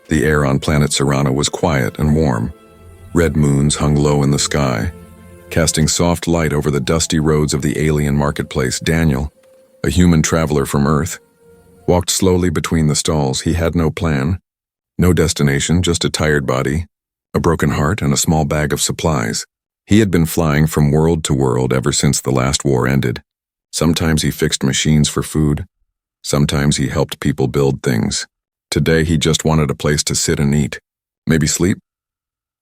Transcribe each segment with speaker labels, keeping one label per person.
Speaker 1: The air on planet Serana was quiet and warm. Red moons hung low in the sky, casting soft light over the dusty roads of the alien marketplace. Daniel, a human traveler from Earth, walked slowly between the stalls. He had no plan, no destination, just a tired body, a broken heart, and a small bag of supplies. He had been flying from world to world ever since the last war ended. Sometimes he fixed machines for food. Sometimes he helped people build things. Today he just wanted a place to sit and eat. Maybe sleep?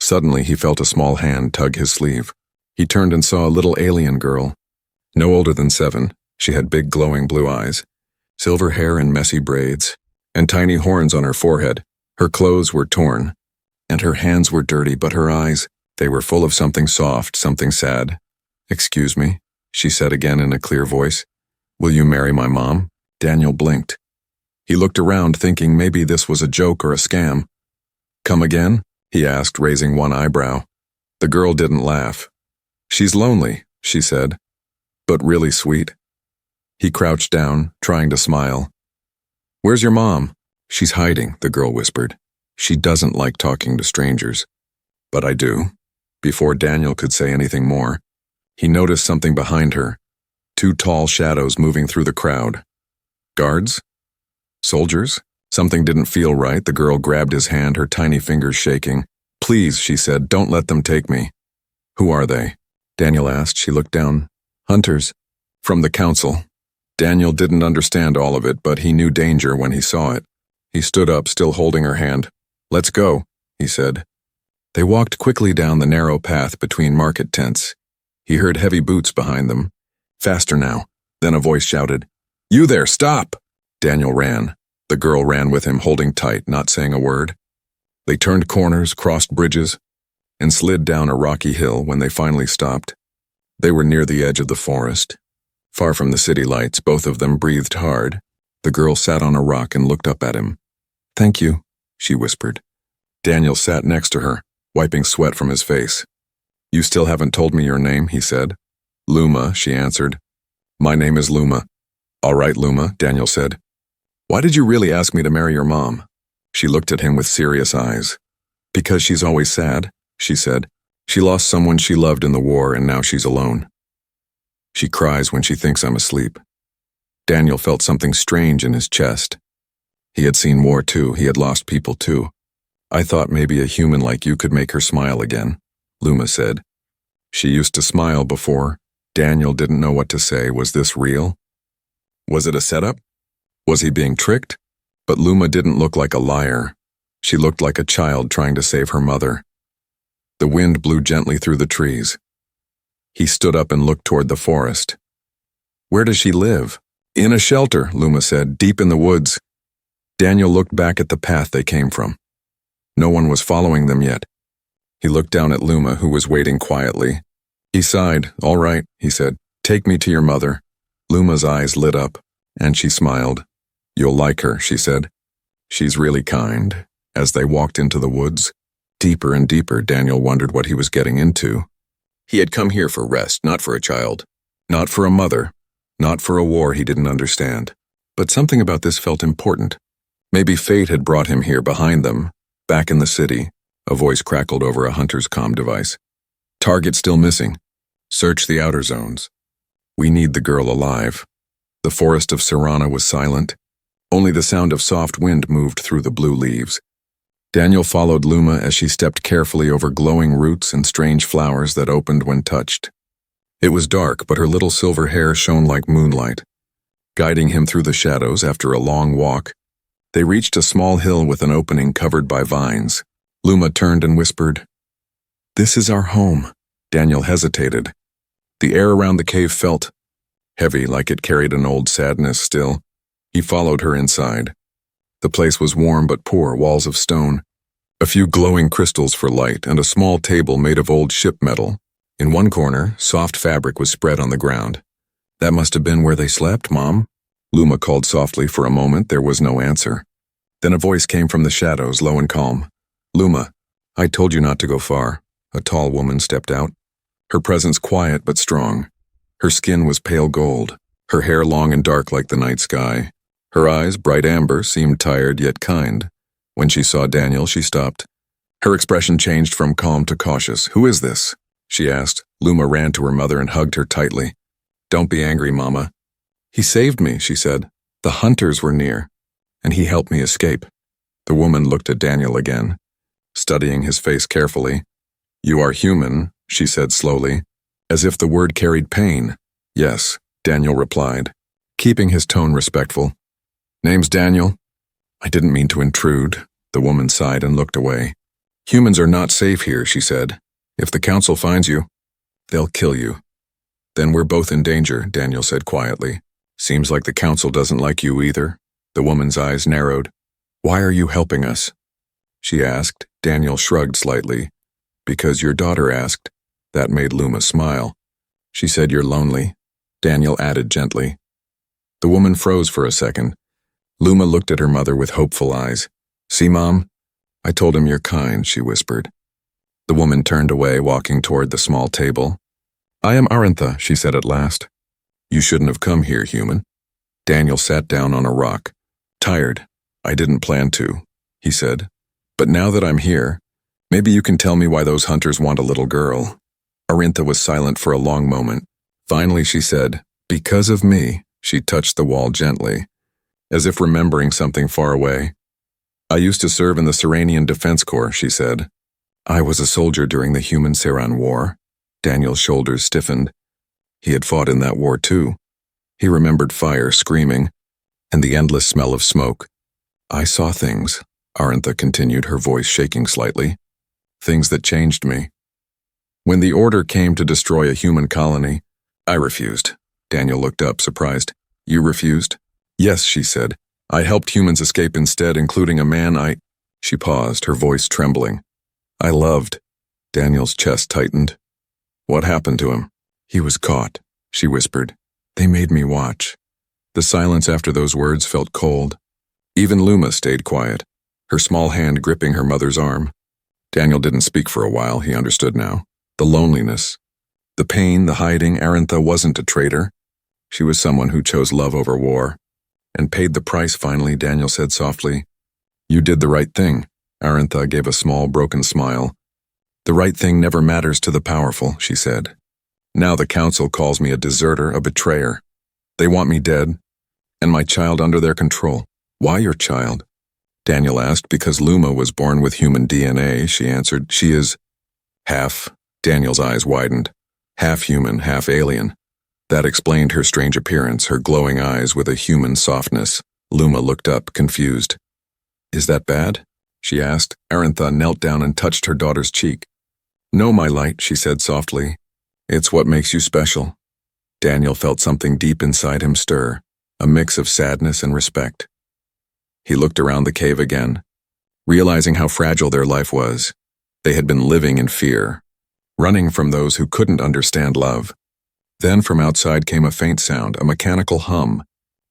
Speaker 1: Suddenly he felt a small hand tug his sleeve. He turned and saw a little alien girl. No older than 7, she had big glowing blue eyes, silver hair in messy braids, and tiny horns on her forehead. Her clothes were torn, and her hands were dirty, but her eyes, they were full of something soft, something sad. "Excuse me," she said again in a clear voice. "Will you marry my mom?" Daniel blinked. He looked around, thinking maybe this was a joke or a scam. "Come again?" he asked, raising one eyebrow. The girl didn't laugh. "She's lonely," she said, "but really sweet." He crouched down, trying to smile. "Where's your mom?" "She's hiding," the girl whispered. "She doesn't like talking to strangers." "But I do." Before Daniel could say anything more, he noticed something behind her. 2 tall shadows moving through the crowd. Guards? Soldiers? Something didn't feel right. The girl grabbed his hand, her tiny fingers shaking. "Please," she said, "don't let them take me." "Who are they?" Daniel asked. She looked down. "Hunters. From the council." Daniel didn't understand all of it, but he knew danger when he saw it. He stood up, still holding her hand. "Let's go," he said. They walked quickly down the narrow path between market tents. He heard heavy boots behind them. "Faster now." Then a voice shouted, "You there, stop!" Daniel ran. The girl ran with him, holding tight, not saying a word. They turned corners, crossed bridges, and slid down a rocky hill. When they finally stopped, they were near the edge of the forest. Far from the city lights, both of them breathed hard. The girl sat on a rock and looked up at him. "Thank you," she whispered. Daniel sat next to her, wiping sweat from his face. "You still haven't told me your name," he said. "Luma," she answered. "My name is Luma." "All right, Luma," Daniel said. "Why did you really ask me to marry your mom?" She looked at him with serious eyes. "Because she's always sad," she said. "She lost someone she loved in the war, and now she's alone. She cries when she thinks I'm asleep." Daniel felt something strange in his chest. He had seen war too. He had lost people too. "I thought maybe a human like you could make her smile again," Luma said. She used to smile before. Daniel didn't know what to say. Was this real? Was it a setup? Was he being tricked? But Luma didn't look like a liar. She looked like a child trying to save her mother. The wind blew gently through the trees. He stood up and looked toward the forest. "Where does she live?" "In a shelter," Luma said, "deep in the woods." Daniel looked back at the path they came from. No one was following them yet. He looked down at Luma, who was waiting quietly. He sighed. "All right," he said. "Take me to your mother." Luma's eyes lit up, and she smiled. "You'll like her," she said. "She's really kind." As they walked into the woods, deeper and deeper, Daniel wondered what he was getting into. He had come here for rest, not for a child, not for a mother, not for a war he didn't understand. But something about this felt important. Maybe fate had brought him here behind them. Back in the city, a voice crackled over a hunter's comm device. "Target still missing. Search the outer zones. We need the girl alive." The forest of Serana was silent. Only the sound of soft wind moved through the blue leaves. Daniel followed Luma as she stepped carefully over glowing roots and strange flowers that opened when touched. It was dark, but her little silver hair shone like moonlight. Guiding him through the shadows after a long walk, they reached a small hill with an opening covered by vines. Luma turned and whispered, "This is our home." Daniel hesitated. The air around the cave felt heavy, like it carried an old sadness still. He followed her inside. The place was warm but poor, walls of stone, a few glowing crystals for light, and a small table made of old ship metal. In one corner, soft fabric was spread on the ground. "That must have been where they slept, Mom?" Luma called softly. For a moment there was no answer. Then a voice came from the shadows, low and calm. "Luma, I told you not to go far." A tall woman stepped out. Her presence quiet but strong. Her skin was pale gold, her hair long and dark like the night sky. Her eyes, bright amber, seemed tired yet kind. When she saw Daniel, she stopped. Her expression changed from calm to cautious. "Who is this?" she asked. Luma ran to her mother and hugged her tightly. "Don't be angry, Mama." "He saved me," she said. "The hunters were near, and he helped me escape." The woman looked at Daniel again, studying his face carefully. "You are human," she said slowly, as if the word carried pain. "Yes," Daniel replied, keeping his tone respectful. "Name's Daniel." "I didn't mean to intrude." The woman sighed and looked away. "Humans are not safe here," she said. "If the council finds you, they'll kill you." "Then we're both in danger," Daniel said quietly. "Seems like the council doesn't like you either." The woman's eyes narrowed. "Why are you helping us?" she asked. Daniel shrugged slightly. "Because your daughter asked." That made Luma smile. "She said you're lonely," Daniel added gently. The woman froze for a second. Luma looked at her mother with hopeful eyes. "See, Mom? I told him you're kind," she whispered. The woman turned away, walking toward the small table. "I am Arintha," she said at last. "You shouldn't have come here, human." Daniel sat down on a rock. "Tired. I didn't plan to," he said. "But now that I'm here, maybe you can tell me why those hunters want a little girl." Arintha was silent for a long moment. Finally she said, "Because of me." She touched the wall gently, as if remembering something far away. "I used to serve in the Serenian Defense Corps," she said. "I was a soldier during the Human-Seran War." Daniel's shoulders stiffened. He had fought in that war too. He remembered fire, screaming, and the endless smell of smoke. "I saw things," Arintha continued, her voice shaking slightly. "Things that changed me. When the order came to destroy a human colony, I refused." Daniel looked up, surprised. "You refused?" "Yes," she said. "I helped humans escape instead, including a man I—" She paused, her voice trembling. "I loved." Daniel's chest tightened. "What happened to him?" "He was caught," she whispered. "They made me watch." The silence after those words felt cold. Even Luma stayed quiet, her small hand gripping her mother's arm. Daniel didn't speak for a while, he understood now. The loneliness, the pain, the hiding. Arintha wasn't a traitor. She was someone who chose love over war. And paid the price finally, Daniel said softly. "You did the right thing." Arintha gave a small, broken smile. "The right thing never matters to the powerful," she said. "Now the council calls me a deserter, a betrayer. They want me dead, and my child under their control." "Why your child?" Daniel asked. "Because Luma was born with human DNA," she answered. "She is half." Daniel's eyes widened. "Half human, half alien." That explained her strange appearance, her glowing eyes with a human softness. Luma looked up, confused. "Is that bad?" she asked. Arintha knelt down and touched her daughter's cheek. "No, my light," she said softly. "It's what makes you special." Daniel felt something deep inside him stir, a mix of sadness and respect. He looked around the cave again, realizing how fragile their life was. They had been living in fear, running from those who couldn't understand love. Then from outside came a faint sound, a mechanical hum.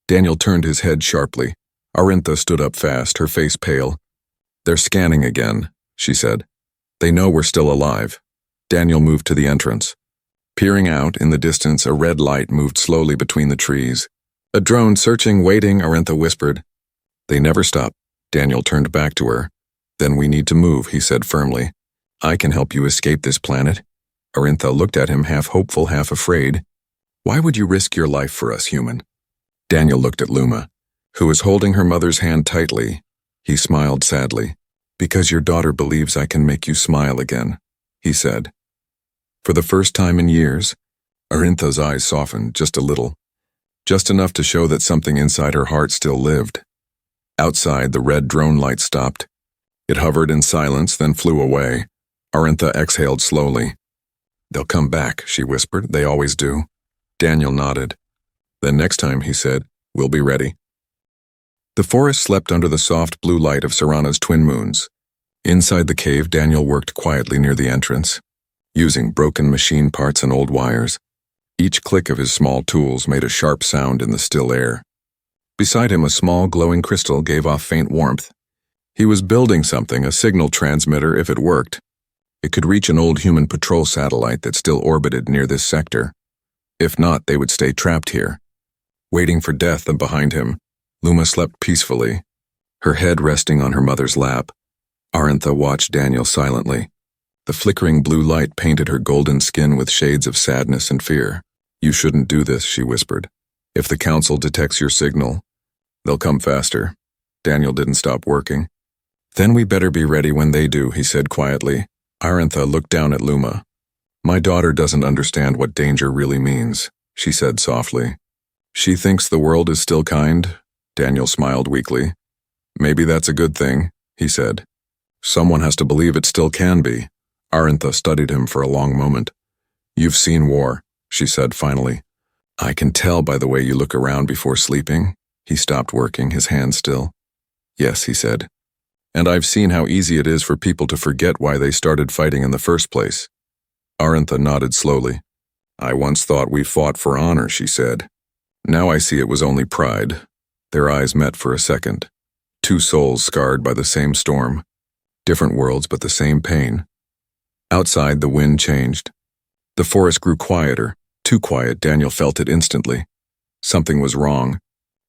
Speaker 1: Daniel turned his head sharply. Arintha stood up fast, her face pale. "They're scanning again," she said. "They know we're still alive." Daniel moved to the entrance. Peering out, in the distance, a red light moved slowly between the trees. "A drone searching, waiting," Arintha whispered. "They never stop." Daniel turned back to her. "Then we need to move," he said firmly. "I can help you escape this planet." Arintha looked at him, half hopeful, half afraid. "Why would you risk your life for us, human?" Daniel looked at Luma, who was holding her mother's hand tightly. He smiled sadly. "Because your daughter believes I can make you smile again," he said. For the first time in years, Arintha's eyes softened just a little, just enough to show that something inside her heart still lived. Outside, the red drone light stopped. It hovered in silence, then flew away. Arintha exhaled slowly. "They'll come back," she whispered. "They always do." Daniel nodded. "Then next time," he said, "we'll be ready." The forest slept under the soft blue light of Serana's twin moons. Inside the cave, Daniel worked quietly near the entrance, using broken machine parts and old wires. Each click of his small tools made a sharp sound in the still air. Beside him, a small glowing crystal gave off faint warmth. He was building something, a signal transmitter if it worked. It could reach an old human patrol satellite that still orbited near this sector. If not, they would stay trapped here. Waiting for death, and behind him, Luma slept peacefully, her head resting on her mother's lap. Arintha watched Daniel silently. The flickering blue light painted her golden skin with shades of sadness and fear. "You shouldn't do this," she whispered. "If the council detects your signal, they'll come faster." Daniel didn't stop working. "Then we better be ready when they do," he said quietly. Arintha looked down at Luma. "My daughter doesn't understand what danger really means," she said softly. "She thinks the world is still kind?" Daniel smiled weakly. "Maybe that's a good thing," he said. "Someone has to believe it still can be." Arintha studied him for a long moment. "You've seen war," she said finally. "I can tell by the way you look around before sleeping." He stopped working, his hand still. "Yes," he said. "And I've seen how easy it is for people to forget why they started fighting in the first place." Arintha nodded slowly. "I once thought we fought for honor," she said. "Now I see it was only pride." Their eyes met for a second. Two souls scarred by the same storm. Different worlds, but the same pain. Outside, the wind changed. The forest grew quieter, too quiet. Daniel felt it instantly. Something was wrong.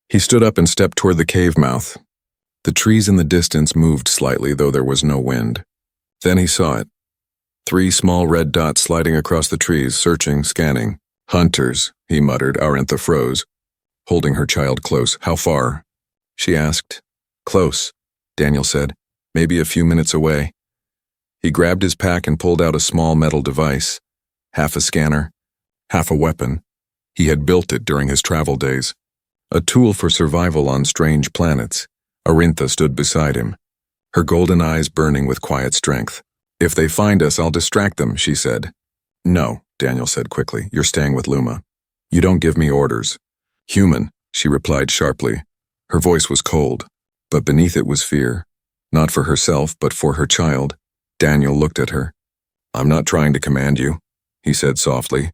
Speaker 1: He stood up and stepped toward the cave mouth. The trees in the distance moved slightly, though there was no wind. Then he saw it. 3 small red dots sliding across the trees, searching, scanning. "Hunters," he muttered. Arintha froze, holding her child close. "How far?" she asked. "Close," Daniel said. "Maybe a few minutes away." He grabbed his pack and pulled out a small metal device. Half a scanner, half a weapon. He had built it during his travel days. A tool for survival on strange planets. Arintha stood beside him, her golden eyes burning with quiet strength. "If they find us, I'll distract them," she said. "No," Daniel said quickly. "You're staying with Luma. You don't give me orders." "Human," she replied sharply. Her voice was cold, but beneath it was fear. Not for herself, but for her child. Daniel looked at her. "I'm not trying to command you," he said softly.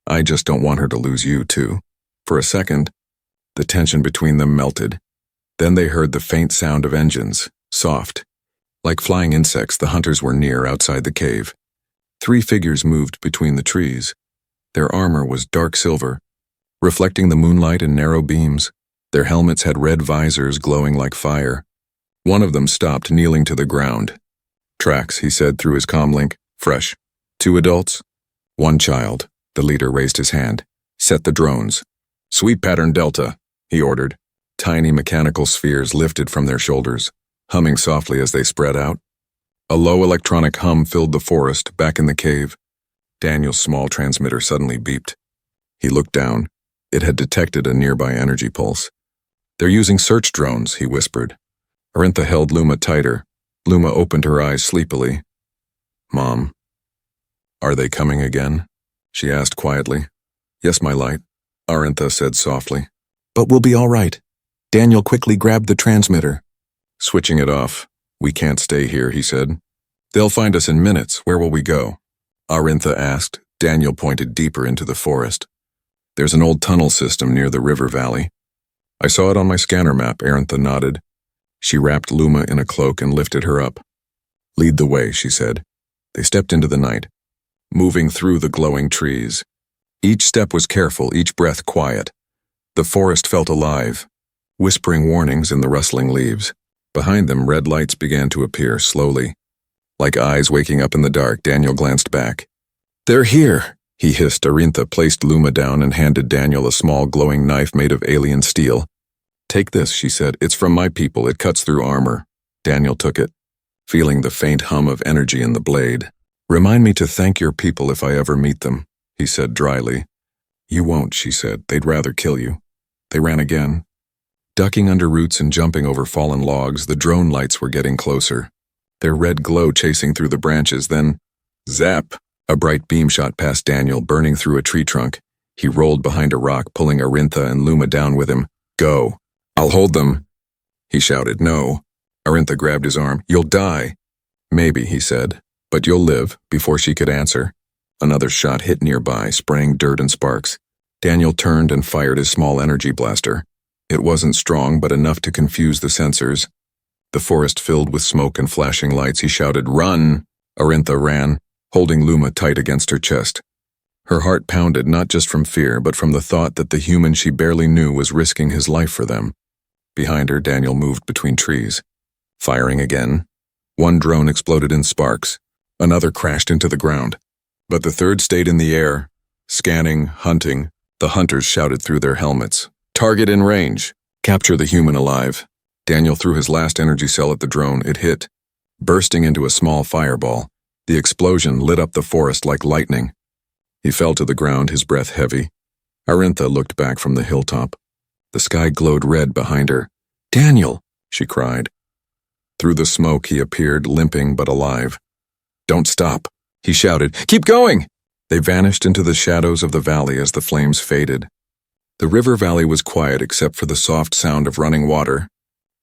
Speaker 1: "I just don't want her to lose you, too." For a second, the tension between them melted. Then they heard the faint sound of engines, soft. Like flying insects, the hunters were near outside the cave. 3 figures moved between the trees. Their armor was dark silver, reflecting the moonlight in narrow beams. Their helmets had red visors glowing like fire. One of them stopped, kneeling to the ground. "Tracks," he said through his comlink. "Fresh. 2 adults, 1 child." The leader raised his hand. "Set the drones." "Sweep pattern Delta," he ordered. Tiny mechanical spheres lifted from their shoulders, humming softly as they spread out. A low electronic hum filled the forest. Back in the cave, Daniel's small transmitter suddenly beeped. He looked down. It had detected a nearby energy pulse. "They're using search drones," he whispered. Arintha held Luma tighter. Luma opened her eyes sleepily. "Mom, are they coming again?" she asked quietly. "Yes, my light," Arintha said softly. "But we'll be all right." Daniel quickly grabbed the transmitter. Switching it off. "We can't stay here," he said. "They'll find us in minutes. Where will we go?" Arintha asked. Daniel pointed deeper into the forest. "There's an old tunnel system near the river valley." "I saw it on my scanner map," Arintha nodded. She wrapped Luma in a cloak and lifted her up. "Lead the way," she said. They stepped into the night, moving through the glowing trees. Each step was careful, each breath quiet. The forest felt alive, whispering warnings in the rustling leaves. Behind them, red lights began to appear slowly. Like eyes waking up in the dark, Daniel glanced back. "They're here," he hissed. Arintha placed Luma down and handed Daniel a small glowing knife made of alien steel. "Take this," she said. "It's from my people. It cuts through armor." Daniel took it, feeling the faint hum of energy in the blade. "Remind me to thank your people if I ever meet them," he said dryly. "You won't," she said. "They'd rather kill you." They ran again. Ducking under roots and jumping over fallen logs, the drone lights were getting closer, their red glow chasing through the branches. Then, zap! A bright beam shot past Daniel, burning through a tree trunk. He rolled behind a rock, pulling Arintha and Luma down with him. "Go! I'll hold them!" he shouted. "No." Arintha grabbed his arm. "You'll die." "Maybe," he said, "but you'll live." Before she could answer, another shot hit nearby, spraying dirt and sparks. Daniel turned and fired his small energy blaster. It wasn't strong, but enough to confuse the sensors. The forest filled with smoke and flashing lights. He shouted, "Run!" Arintha ran, holding Luma tight against her chest. Her heart pounded, not just from fear, but from the thought that the human she barely knew was risking his life for them. Behind her, Daniel moved between trees. Firing again. One drone exploded in sparks. Another crashed into the ground. But the third stayed in the air. Scanning, hunting. The hunters shouted through their helmets. Target in range. Capture the human alive. Daniel threw his last energy cell at the drone. It hit, bursting into a small fireball. The explosion lit up the forest like lightning. He fell to the ground, his breath heavy. Arintha looked back from the hilltop. The sky glowed red behind her. "Daniel!" she cried. Through the smoke, he appeared, limping but alive. "Don't stop," he shouted. "Keep going!" They vanished into the shadows of the valley as the flames faded. The river valley was quiet except for the soft sound of running water.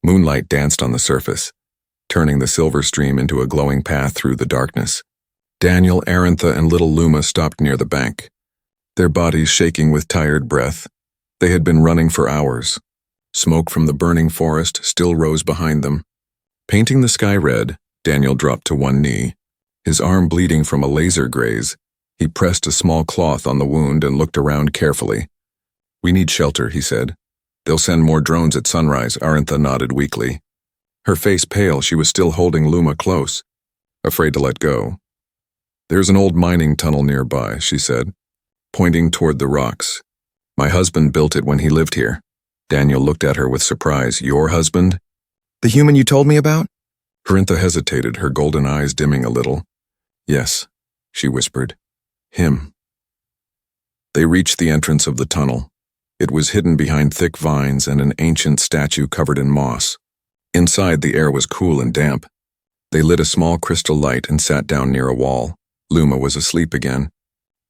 Speaker 1: Moonlight danced on the surface, turning the silver stream into a glowing path through the darkness. Daniel, Arintha, and little Luma stopped near the bank, their bodies shaking with tired breath. They had been running for hours. Smoke from the burning forest still rose behind them. Painting the sky red, Daniel dropped to one knee. His arm bleeding from a laser graze, he pressed a small cloth on the wound and looked around carefully. "We need shelter," he said. "They'll send more drones at sunrise." Arintha nodded weakly. Her face pale, she was still holding Luma close, afraid to let go. "There's an old mining tunnel nearby," she said, pointing toward the rocks. "My husband built it when he lived here." Daniel looked at her with surprise. "Your husband?" "The human you told me about?" Arintha hesitated, her golden eyes dimming a little. "Yes," she whispered. "Him." They reached the entrance of the tunnel. It was hidden behind thick vines and an ancient statue covered in moss. Inside, the air was cool and damp. They lit a small crystal light and sat down near a wall. Luma was asleep again,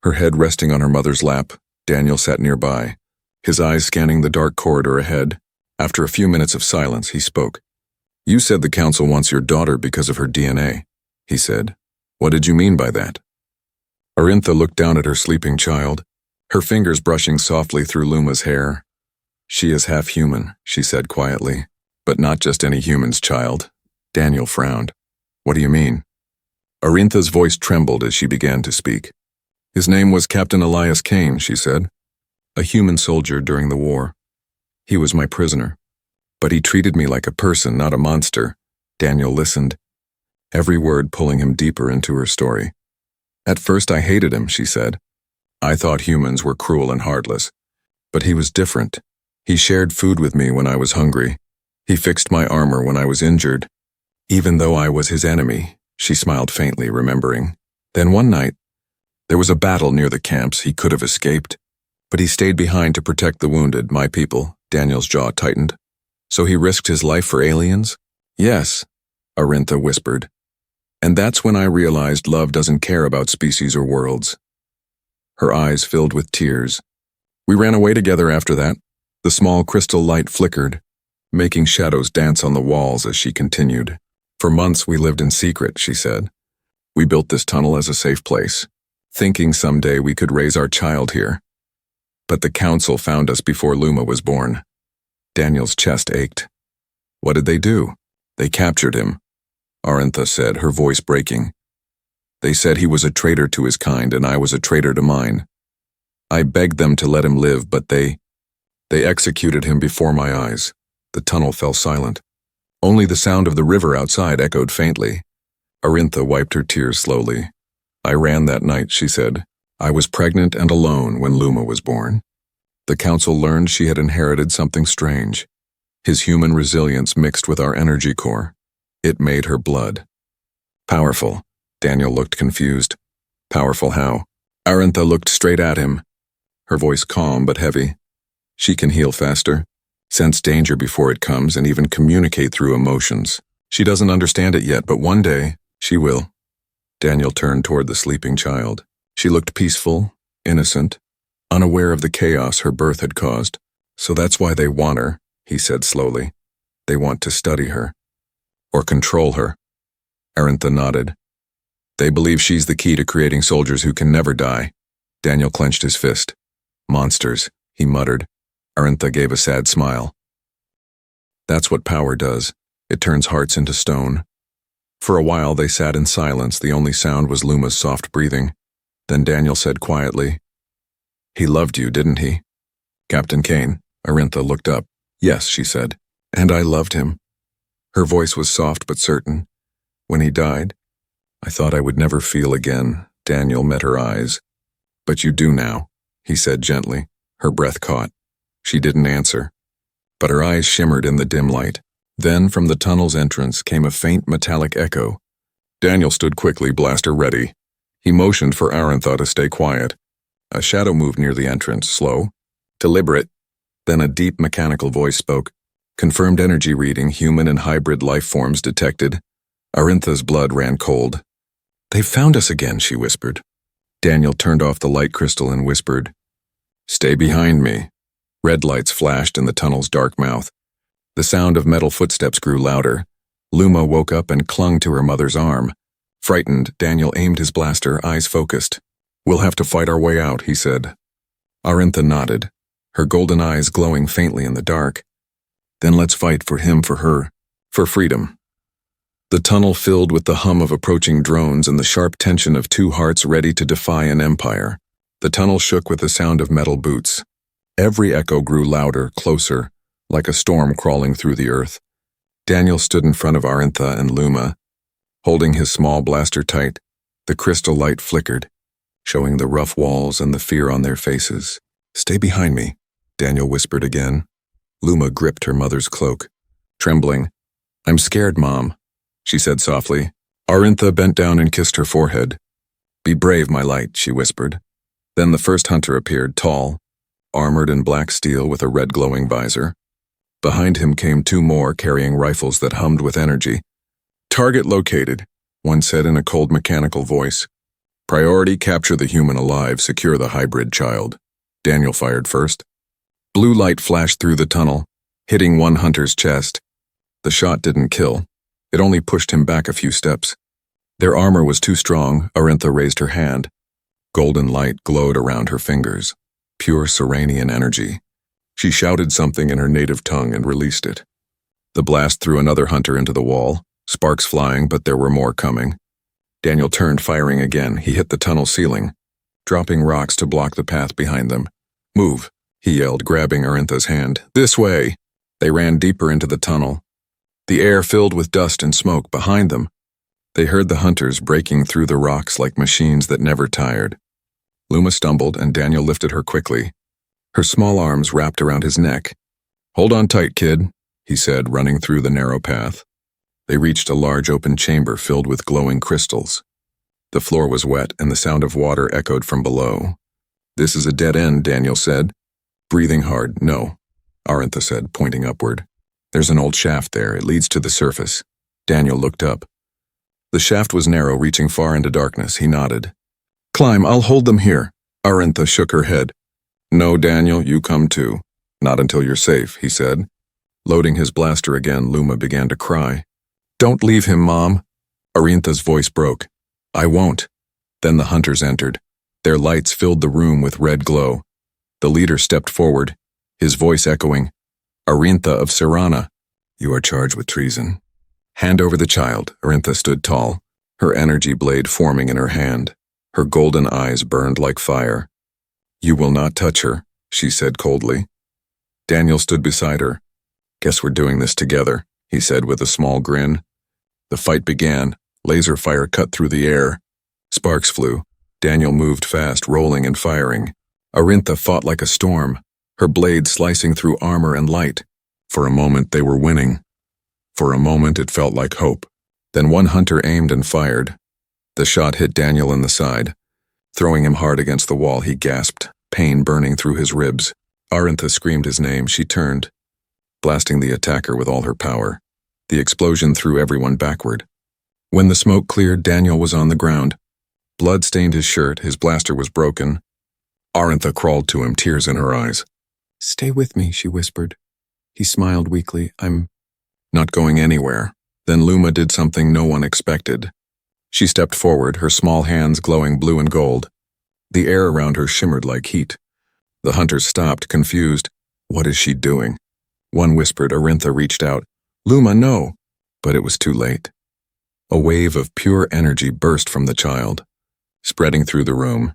Speaker 1: her head resting on her mother's lap. Daniel sat nearby, his eyes scanning the dark corridor ahead. After a few minutes of silence, he spoke. "You said the council wants your daughter because of her DNA," he said. "What did you mean by that?" Arintha looked down at her sleeping child, her fingers brushing softly through Luma's hair. "She is half human," she said quietly. "But not just any human's child." Daniel frowned. "What do you mean?" Arintha's voice trembled as she began to speak. "His name was Captain Elias Kane," she said. "A human soldier during the war. He was my prisoner. But he treated me like a person, not a monster." Daniel listened, every word pulling him deeper into her story. "At first I hated him," she said. "I thought humans were cruel and heartless. But he was different. He shared food with me when I was hungry. He fixed my armor when I was injured. Even though I was his enemy," she smiled faintly, remembering. "Then one night, there was a battle near the camps. He could have escaped. But he stayed behind to protect the wounded, my people." Daniel's jaw tightened. "So he risked his life for aliens?" "Yes," Arintha whispered. "And that's when I realized love doesn't care about species or worlds." Her eyes filled with tears. "We ran away together after that." The small crystal light flickered, making shadows dance on the walls as she continued. "For months we lived in secret," she said. "We built this tunnel as a safe place, thinking someday we could raise our child here. But the council found us before Luma was born." Daniel's chest ached. "What did they do?" "They captured him," Arintha said, her voice breaking. "They said he was a traitor to his kind and I was a traitor to mine. I begged them to let him live, but they executed him before my eyes." The tunnel fell silent. Only the sound of the river outside echoed faintly. Arintha wiped her tears slowly. "I ran that night," she said. "I was pregnant and alone when Luma was born." The council learned she had inherited something strange. His human resilience mixed with our energy core. It made her blood. "Powerful." Daniel looked confused. "Powerful how?" Arintha looked straight at him, her voice calm but heavy. "She can heal faster, sense danger before it comes, and even communicate through emotions. She doesn't understand it yet, but one day, she will." Daniel turned toward the sleeping child. She looked peaceful, innocent, unaware of the chaos her birth had caused. "So that's why they want her," he said slowly. "They want to study her. Or control her." Arintha nodded. "They believe she's the key to creating soldiers who can never die." Daniel clenched his fist. "Monsters," he muttered. Arintha gave a sad smile. "That's what power does. It turns hearts into stone." For a while they sat in silence. The only sound was Luma's soft breathing. Then Daniel said quietly, "He loved you, didn't he?" "Captain Kane?" Arintha looked up. "Yes," she said. And I loved him. Her voice was soft but certain. When he died, I thought I would never feel again. Daniel met her eyes. But you do now, he said gently. Her breath caught. She didn't answer, but her eyes shimmered in the dim light. Then from the tunnel's entrance came a faint metallic echo. Daniel stood quickly, blaster ready. He motioned for Arantha to stay quiet. A shadow moved near the entrance, slow, deliberate. Then a deep mechanical voice spoke. Confirmed energy reading, human and hybrid life forms detected. Arantha's blood ran cold. They've found us again, she whispered. Daniel turned off the light crystal and whispered, Stay behind me. Red lights flashed in the tunnel's dark mouth. The sound of metal footsteps grew louder. Luma woke up and clung to her mother's arm. Frightened, Daniel aimed his blaster, eyes focused. We'll have to fight our way out, he said. Arantha nodded, her golden eyes glowing faintly in the dark. Then let's fight for him, for her, for freedom. The tunnel filled with the hum of approaching drones and the sharp tension of two hearts ready to defy an empire. The tunnel shook with the sound of metal boots. Every echo grew louder, closer, like a storm crawling through the earth. Daniel stood in front of Arantha and Luma, holding his small blaster tight. The crystal light flickered, showing the rough walls and the fear on their faces. Stay behind me, Daniel whispered again. Luma gripped her mother's cloak. Trembling, I'm scared, Mom, she said softly. Arantha bent down and kissed her forehead. Be brave, my light, she whispered. Then the first hunter appeared, tall, armored in black steel with a red glowing visor. Behind him came two more carrying rifles that hummed with energy. Target located, one said in a cold mechanical voice. Priority, capture the human alive, secure the hybrid child. Daniel fired first. Blue light flashed through the tunnel, hitting one hunter's chest. The shot didn't kill. It only pushed him back a few steps. Their armor was too strong. Arantha raised her hand. Golden light glowed around her fingers, pure Serenian energy. She shouted something in her native tongue and released it. The blast threw another hunter into the wall, sparks flying, but there were more coming. Daniel turned, firing again. He hit the tunnel ceiling, dropping rocks to block the path behind them. Move, he yelled, grabbing Arantha's hand. This way! They ran deeper into the tunnel. The air filled with dust and smoke behind them. They heard the hunters breaking through the rocks like machines that never tired. Luma stumbled, and Daniel lifted her quickly. Her small arms wrapped around his neck. Hold on tight, kid, he said, running through the narrow path. They reached a large open chamber filled with glowing crystals. The floor was wet, and the sound of water echoed from below. This is a dead end, Daniel said. Breathing hard, no, Arantha said, pointing upward. There's an old shaft there. It leads to the surface. Daniel looked up. The shaft was narrow, reaching far into darkness. He nodded. Climb, I'll hold them here. Arantha shook her head. No, Daniel, you come too. Not until you're safe, he said. Loading his blaster again, Luma began to cry. Don't leave him, Mom. Arantha's voice broke. I won't. Then the hunters entered. Their lights filled the room with red glow. The leader stepped forward, his voice echoing, Arantha of Serana, you are charged with treason. Hand over the child. Arantha stood tall, her energy blade forming in her hand. Her golden eyes burned like fire. You will not touch her, she said coldly. Daniel stood beside her. Guess we're doing this together, he said with a small grin. The fight began. Laser fire cut through the air. Sparks flew. Daniel moved fast, rolling and firing. Arantha fought like a storm, her blade slicing through armor and light. For a moment they were winning. For a moment it felt like hope. Then one hunter aimed and fired. The shot hit Daniel in the side. Throwing him hard against the wall, he gasped, pain burning through his ribs. Arantha screamed his name. She turned, blasting the attacker with all her power. The explosion threw everyone backward. When the smoke cleared, Daniel was on the ground. Blood stained his shirt, his blaster was broken. Arantha crawled to him, tears in her eyes. Stay with me, she whispered. He smiled weakly. I'm not going anywhere. Then Luma did something no one expected. She stepped forward, her small hands glowing blue and gold. The air around her shimmered like heat. The hunters stopped, confused. What is she doing? One whispered. Arantha reached out. Luma, no! But it was too late. A wave of pure energy burst from the child, spreading through the room.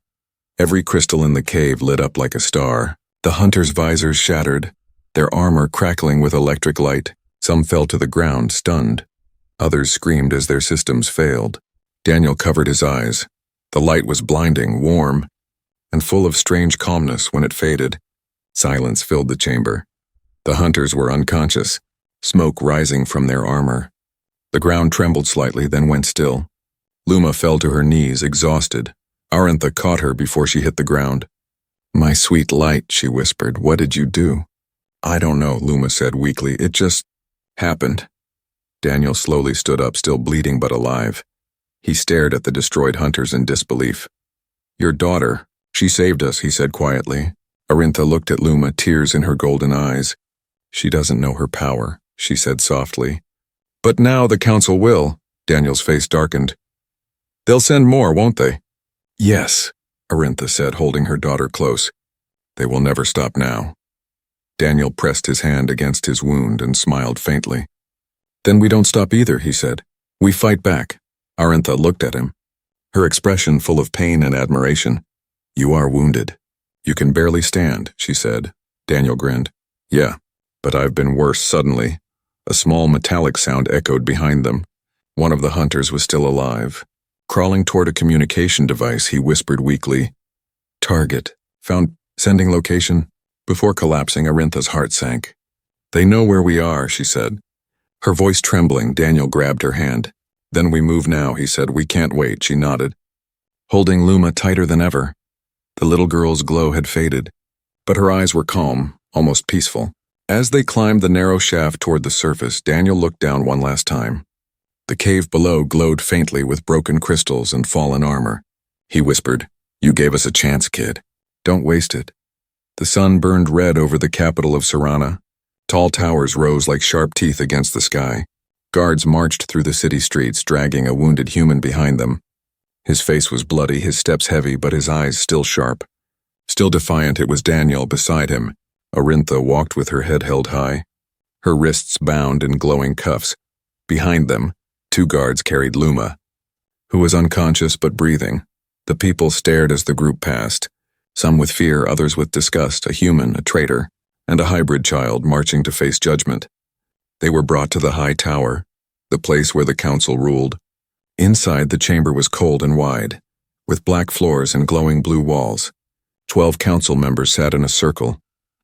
Speaker 1: Every crystal in the cave lit up like a star. The hunters' visors shattered, their armor crackling with electric light. Some fell to the ground, stunned. Others screamed as their systems failed. Daniel covered his eyes. The light was blinding, warm, and full of strange calmness when it faded. Silence filled the chamber. The hunters were unconscious, smoke rising from their armor. The ground trembled slightly, then went still. Luma fell to her knees, exhausted. Arintha caught her before she hit the ground. "My sweet light," she whispered, "what did you do?" "I don't know," Luma said weakly. "It just happened." Daniel slowly stood up, still bleeding but alive. He stared at the destroyed hunters in disbelief. "Your daughter, she saved us," he said quietly. Arintha looked at Luma, tears in her golden eyes. "She doesn't know her power," she said softly. "But now the council will." Daniel's face darkened. "They'll send more, won't they?" "Yes," Arintha said, holding her daughter close. "They will never stop now." Daniel pressed his hand against his wound and smiled faintly. "Then we don't stop either," he said. "We fight back." Arintha looked at him, her expression full of pain and admiration. "You are wounded. You can barely stand," she said. Daniel grinned. "Yeah, but I've been worse." Suddenly, a small metallic sound echoed behind them. One of the hunters was still alive. Crawling toward a communication device, he whispered weakly, "Target. Found. Sending location." Before collapsing, Arintha's heart sank. "They know where we are," she said. Her voice trembling, Daniel grabbed her hand. "Then we move now," he said. "We can't wait," she nodded, holding Luma tighter than ever. The little girl's glow had faded, but her eyes were calm, almost peaceful. As they climbed the narrow shaft toward the surface, Daniel looked down one last time. The cave below glowed faintly with broken crystals and fallen armor. He whispered, "You gave us a chance, kid. Don't waste it." The sun burned red over the capital of Sarana. Tall towers rose like sharp teeth against the sky. Guards marched through the city streets, dragging a wounded human behind them. His face was bloody, his steps heavy, but his eyes still sharp. Still defiant, it was Daniel beside him. Arintha walked with her head held high, her wrists bound in glowing cuffs. Behind them, 2 guards carried Luma, who was unconscious but breathing. The people stared as the group passed, some with fear, others with disgust, a human, a traitor, and a hybrid child marching to face judgment. They were brought to the high tower, the place where the council ruled. Inside, the chamber was cold and wide, with black floors and glowing blue walls. 12 council members sat in a circle,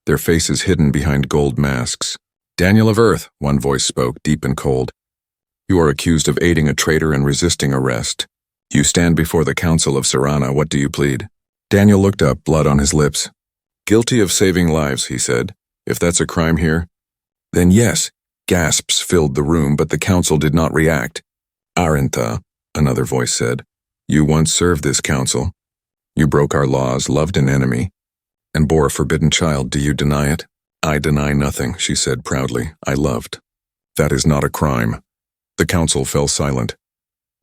Speaker 1: their faces hidden behind gold masks. "Daniel of Earth," one voice spoke, deep and cold. "You are accused of aiding a traitor and resisting arrest. You stand before the council of Sarana. What do you plead?" Daniel looked up, blood on his lips. "Guilty of saving lives," he said. "If that's a crime here, then yes." Gasps filled the room, but the council did not react. "Arintha," another voice said, "you once served this council. You broke our laws, loved an enemy, and bore a forbidden child. Do you deny it?" "I deny nothing," she said proudly. "I loved. That is not a crime." The council fell silent.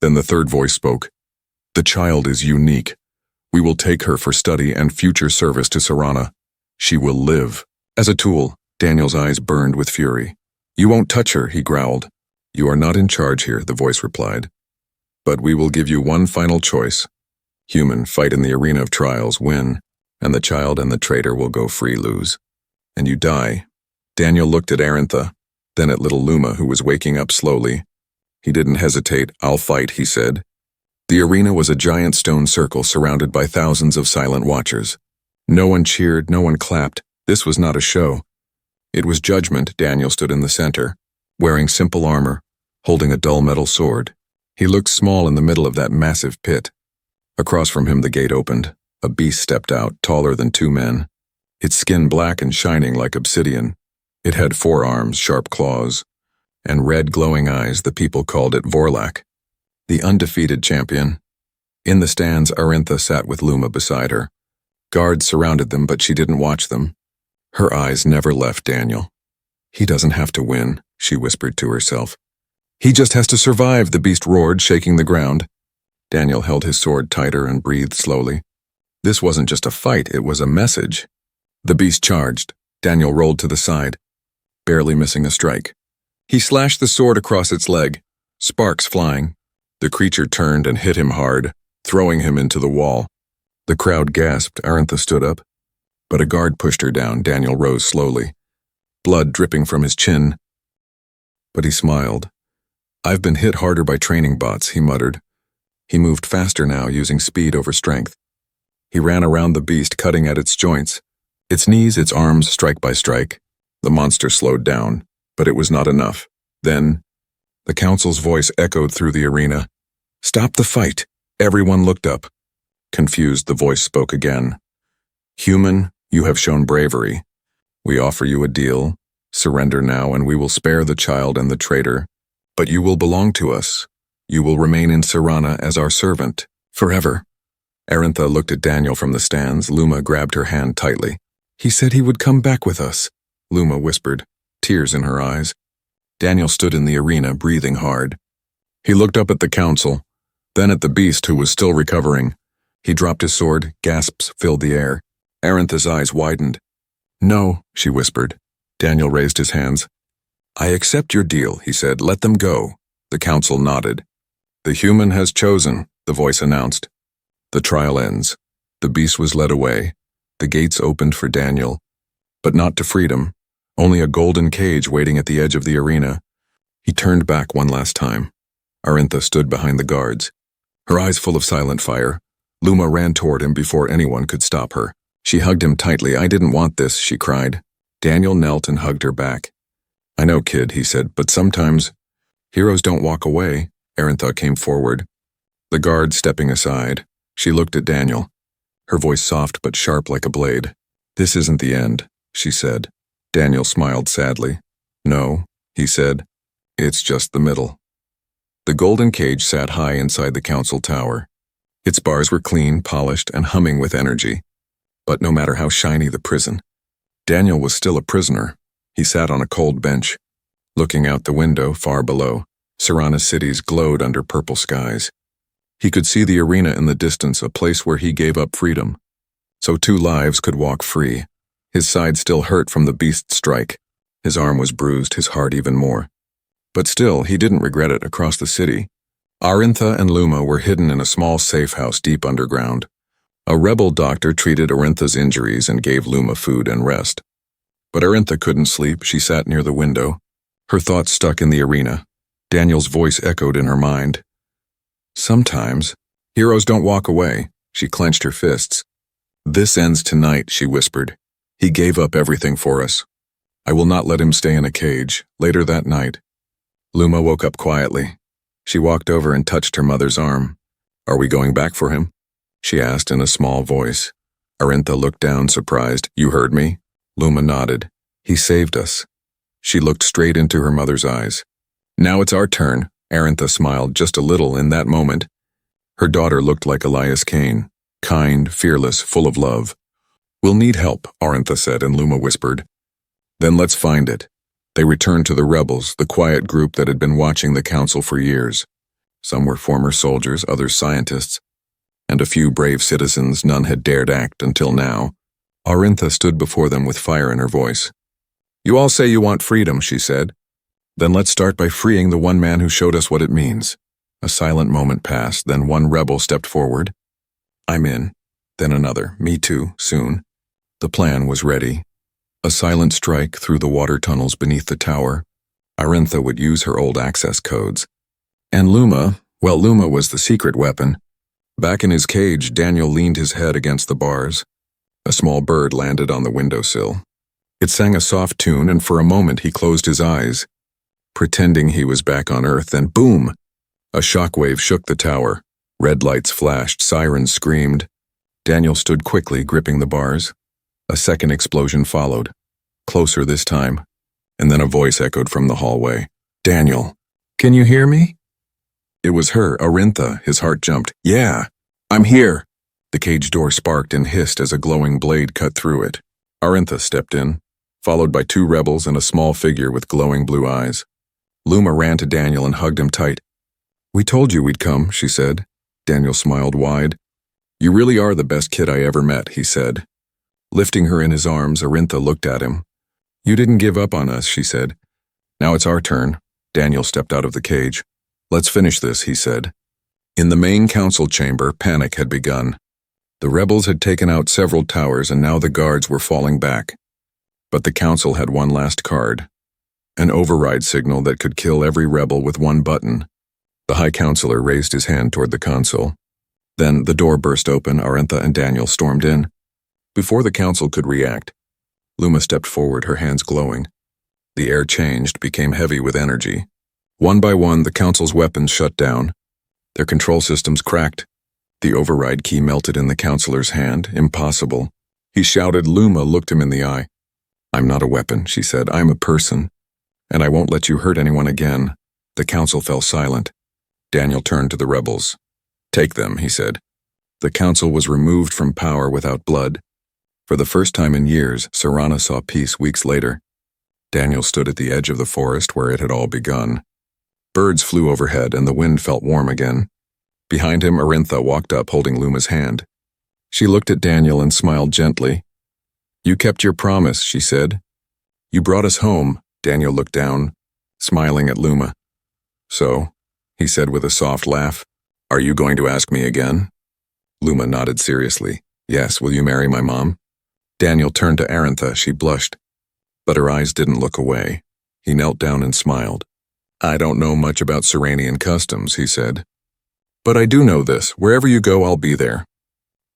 Speaker 1: Then the third voice spoke. "The child is unique. We will take her for study and future service to Sarana. She will live as a tool." Daniel's eyes burned with fury. "You won't touch her," he growled. "You are not in charge here," the voice replied. "But we will give you one final choice. Human, fight in the arena of trials, win, and the child and the traitor will go free, lose. And you die." Daniel looked at Arintha, then at little Luma, who was waking up slowly. He didn't hesitate. "I'll fight," he said. The arena was a giant stone circle surrounded by thousands of silent watchers. No one cheered, no one clapped. This was not a show. It was judgment. Daniel stood in the center, wearing simple armor, holding a dull metal sword. He looked small in the middle of that massive pit. Across from him the gate opened. A beast stepped out, taller than 2 men. Its skin black and shining like obsidian. It had 4 arms, sharp claws, and red glowing eyes. The people called it Vorlak, the undefeated champion. In the stands, Arintha sat with Luma beside her. Guards surrounded them, but she didn't watch them. Her eyes never left Daniel. "He doesn't have to win," she whispered to herself. "He just has to survive," the beast roared, shaking the ground. Daniel held his sword tighter and breathed slowly. This wasn't just a fight, it was a message. The beast charged. Daniel rolled to the side, barely missing a strike. He slashed the sword across its leg, sparks flying. The creature turned and hit him hard, throwing him into the wall. The crowd gasped. Arintha stood up, but a guard pushed her down. Daniel rose slowly, blood dripping from his chin. but he smiled. "I've been hit harder by training bots," he muttered. He moved faster now, using speed over strength. He ran around the beast, cutting at its joints. Its knees, its arms, strike by strike. The monster slowed down, but it was not enough. Then, the council's voice echoed through the arena. "Stop the fight!" Everyone looked up. Confused, the voice spoke again. "Human, you have shown bravery. We offer you a deal. Surrender now, and we will spare the child and the traitor. But you will belong to us. You will remain in Sirana as our servant, forever." Arintha looked at Daniel from the stands. Luma grabbed her hand tightly. "He said he would come back with us," Luma whispered, tears in her eyes. Daniel stood in the arena, breathing hard. He looked up at the council, then at the beast who was still recovering. He dropped his sword, gasps filled the air. Arintha's eyes widened. "No," she whispered. Daniel raised his hands. "I accept your deal," he said. "Let them go." The council nodded. "The human has chosen," the voice announced. "The trial ends." The beast was led away. The gates opened for Daniel, but not to freedom. Only a golden cage waiting at the edge of the arena. He turned back one last time. Arintha stood behind the guards, her eyes full of silent fire. Luma ran toward him before anyone could stop her. She hugged him tightly. "I didn't want this," she cried. Daniel knelt and hugged her back. "I know, kid," he said, "but sometimes heroes don't walk away." Arintha came forward, the guard stepping aside. She looked at Daniel, her voice soft but sharp like a blade. "This isn't the end," she said. Daniel smiled sadly. "No," he said, "it's just the middle." The golden cage sat high inside the council tower. Its bars were clean, polished, and humming with energy. But no matter how shiny the prison, Daniel was still a prisoner. He sat on a cold bench, looking out the window far below. Sirana's cities glowed under purple skies. He could see the arena in the distance, a place where he gave up freedom, so two lives could walk free. His side still hurt from the beast's strike. His arm was bruised, his heart even more. But still, he didn't regret it. Across the city, Arintha and Luma were hidden in a small safe house deep underground. A rebel doctor treated Arintha's injuries and gave Luma food and rest. But Arintha couldn't sleep. She sat near the window, her thoughts stuck in the arena. Daniel's voice echoed in her mind. "Sometimes, heroes don't walk away." She clenched her fists. "This ends tonight," she whispered. "He gave up everything for us. I will not let him stay in a cage." Later that night, Luma woke up quietly. She walked over and touched her mother's arm. "Are we going back for him?" she asked in a small voice. Arintha looked down, surprised. "You heard me?" Luma nodded. "He saved us." She looked straight into her mother's eyes. "Now it's our turn." Arintha smiled just a little in that moment. Her daughter looked like Elias Kane, kind, fearless, full of love. "We'll need help," Arintha said, and Luma whispered, "Then let's find it." They returned to the rebels, the quiet group that had been watching the council for years. Some were former soldiers, others scientists, and a few brave citizens. None had dared act until now. Arintha stood before them with fire in her voice. "You all say you want freedom," she said. "Then let's start by freeing the one man who showed us what it means." A silent moment passed, then one rebel stepped forward. "I'm in." Then another. "Me too, soon." The plan was ready. A silent strike through the water tunnels beneath the tower. Arintha would use her old access codes. And Luma was the secret weapon. Back in his cage, Daniel leaned his head against the bars. A small bird landed on the windowsill. It sang a soft tune, and for a moment he closed his eyes, pretending he was back on Earth. Then boom! A shockwave shook the tower. Red lights flashed, sirens screamed. Daniel stood quickly, gripping the bars. A second explosion followed, closer this time, and then a voice echoed from the hallway. "Daniel, can you hear me?" It was her, Arintha. His heart jumped. "Yeah, I'm here." The cage door sparked and hissed as a glowing blade cut through it. Arintha stepped in, followed by two rebels and a small figure with glowing blue eyes. Luma ran to Daniel and hugged him tight. "We told you we'd come," she said. Daniel smiled wide. "You really are the best kid I ever met," he said. Lifting her in his arms, Arintha looked at him. "You didn't give up on us," she said. "Now it's our turn." Daniel stepped out of the cage. "Let's finish this," he said. In the main council chamber, panic had begun. The rebels had taken out several towers, and now the guards were falling back. But the council had one last card. an override signal that could kill every rebel with one button. The High Counselor raised his hand toward the console. Then the door burst open, Arentha and Daniel stormed in. Before the council could react, Luma stepped forward, her hands glowing. The air changed, became heavy with energy. One by one, the council's weapons shut down. Their control systems cracked. The override key melted in the counselor's hand. Impossible. He shouted. Luma looked him in the eye. "I'm not a weapon," she said. "I'm a person. And I won't let you hurt anyone again." The council fell silent. Daniel turned to the rebels. "Take them," he said. The council was removed from power without blood. For the first time in years, Serana saw peace weeks later. Daniel stood at the edge of the forest where it had all begun. Birds flew overhead and the wind felt warm again. Behind him, Arentha walked up holding Luma's hand. She looked at Daniel and smiled gently. "You kept your promise," she said. "You brought us home." Daniel looked down, smiling at Luma. "So," he said with a soft laugh, "are you going to ask me again?" Luma nodded seriously. "Yes, will you marry my mom?" Daniel turned to Arentha. She blushed, but her eyes didn't look away. He knelt down and smiled. "I don't know much about Seranian customs," he said. "But I do know this. Wherever you go, I'll be there.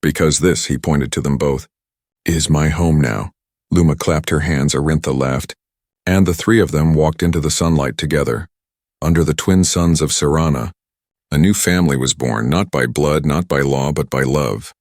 Speaker 1: Because this," he pointed to them both, "is my home now." Luma clapped her hands, Arentha laughed, and the three of them walked into the sunlight together. Under the twin suns of Serana, a new family was born, not by blood, not by law, but by love.